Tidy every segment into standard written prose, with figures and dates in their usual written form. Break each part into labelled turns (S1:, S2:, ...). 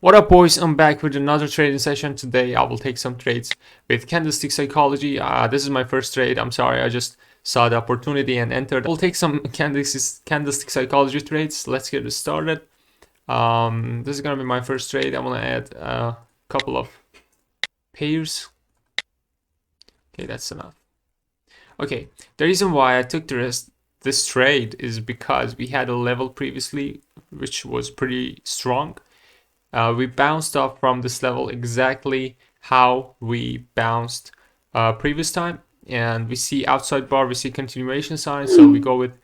S1: What up, boys? I'm back with another trading session. Today I will take some trades with candlestick psychology. This is my first trade. I'm sorry, I just saw the opportunity and entered. I'll take some candlestick psychology trades. Let's get it started. This is gonna be my first trade. I'm gonna add a couple of pairs. Okay, that's enough. Okay, the reason why I took this trade is because we had a level previously which was pretty strong. We bounced off from this level exactly how we bounced previous time, and we see outside bar, we see continuation sign, so we go with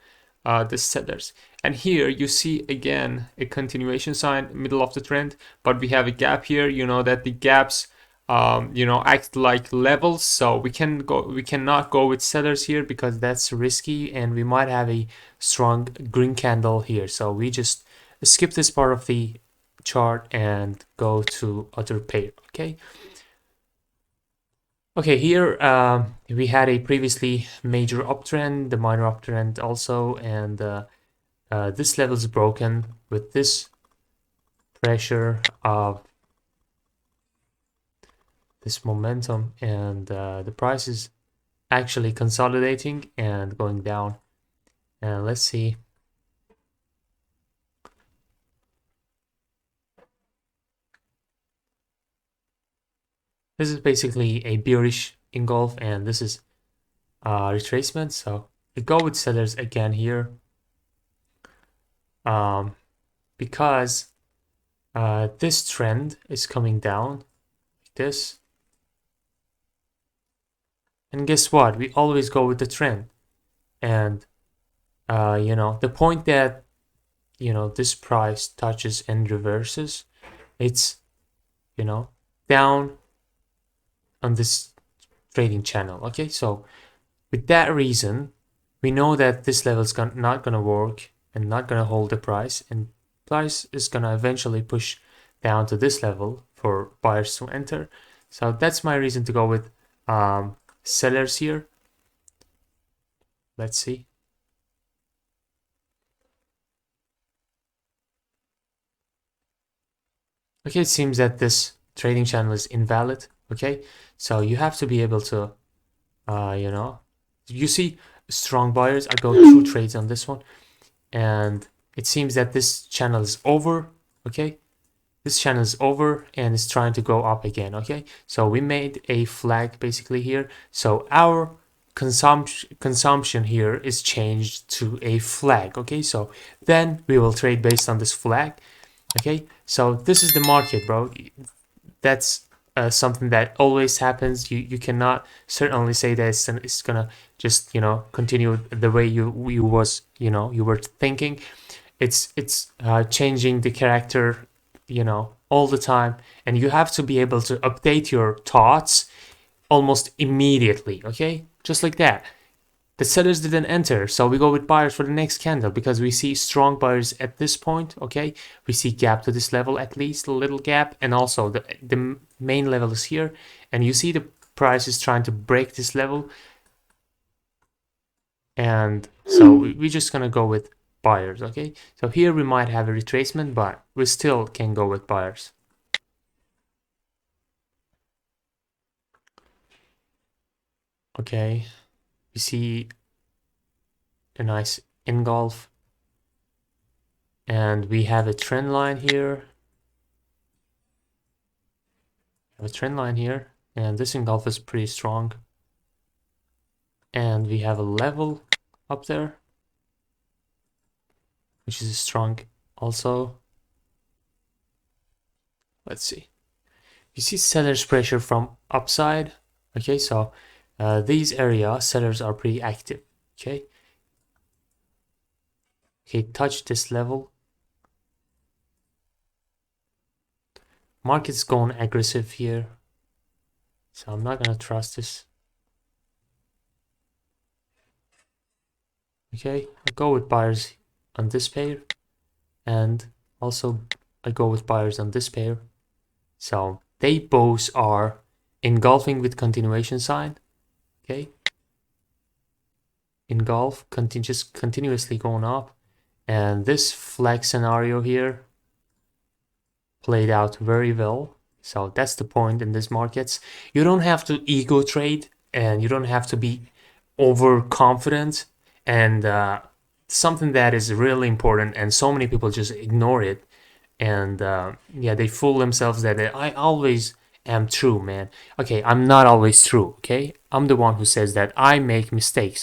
S1: the sellers. And here you see again a continuation sign, middle of the trend, but we have a gap here. You know that the gaps act like levels, so we cannot go with sellers here because that's risky, and we might have a strong green candle here, so we just skip this part of the chart and go to other pair. Okay, here we had a previously major uptrend, the minor uptrend also, and this level is broken with this pressure of this momentum, and the price is actually consolidating and going down. And let's see. This is basically a bearish engulf, and this is retracement. So we go with sellers again here, because this trend is coming down like this. And guess what? We always go with the trend. And the point that this price touches and reverses, it's down on this trading channel. Okay, so with that reason, we know that this level is not gonna work and not gonna hold the price, and price is gonna eventually push down to this level for buyers to enter. So that's my reason to go with sellers here. Let's see. Okay, it seems that this trading channel is invalid. Okay, so you have to be able to you see strong buyers. I go 2 trades on this one, and it seems that this channel is over. Okay, this channel is over and it's trying to go up again. Okay, so we made a flag basically here, so our consumption here is changed to a flag. Okay, so then we will trade based on this flag. Okay, so this is the market, bro. That's something that always happens. You cannot certainly say that it's gonna just continue the way you were thinking. It's changing the character all the time, and you have to be able to update your thoughts almost immediately. Okay, just like that. The sellers didn't enter, so we go with buyers for the next candle because we see strong buyers at this point. Okay, we see gap to this level, at least a little gap, and also the main level is here, and you see the price is trying to break this level, and so we're just gonna go with buyers. Okay, so here we might have a retracement, but we still can go with buyers. Okay, we see a nice engulf, and we have a trend line here. A trend line here, and this engulf is pretty strong, and we have a level up there which is strong also. Let's see, you see sellers pressure from upside. Okay, so these areas sellers are pretty active. Okay, touch this level, market's going aggressive here, so I'm not gonna trust this. Okay, I go with buyers on this pair, and also I go with buyers on this pair. So they both are engulfing with continuation sign. Okay, engulf, just continuously going up, and this flag scenario here played out very well. So that's the point in these markets. You don't have to ego trade, and you don't have to be overconfident. And something that is really important, and so many people just ignore it. And yeah, they fool themselves that I always am true, man. Okay, I'm not always true. Okay, I'm the one who says that I make mistakes,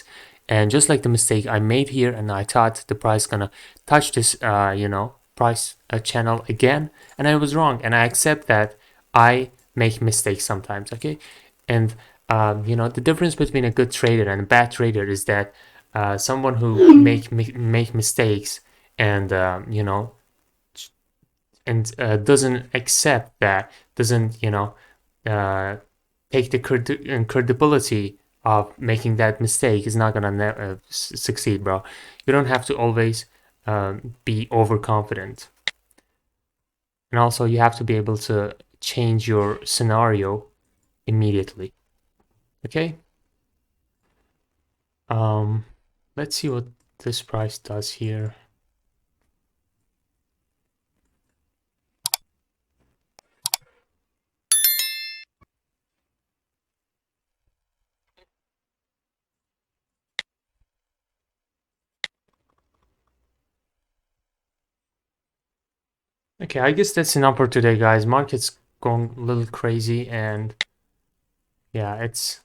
S1: and just like the mistake I made here, and I thought the price gonna touch this, price channel again, and I was wrong, and I accept that I make mistakes sometimes. Okay, and the difference between a good trader and a bad trader is that someone who make mistakes and doesn't accept that, doesn't uh, take the credibility of making that mistake, is not gonna succeed, bro. You don't have to always be overconfident, and also you have to be able to change your scenario immediately. Okay. Let's see what this price does here. Okay, I guess that's enough for today, guys. Market's going a little crazy, and yeah, it's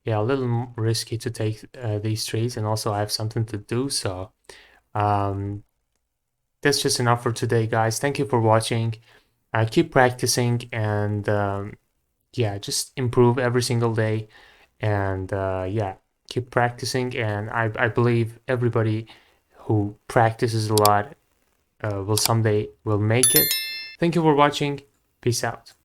S1: a little risky to take these trades, and also I have something to do. So um, that's just enough for today, guys. Thank you for watching. Keep practicing, and yeah, just improve every single day, and yeah, keep practicing. And I believe everybody who practices a lot will someday will make it. Thank you for watching. Peace out.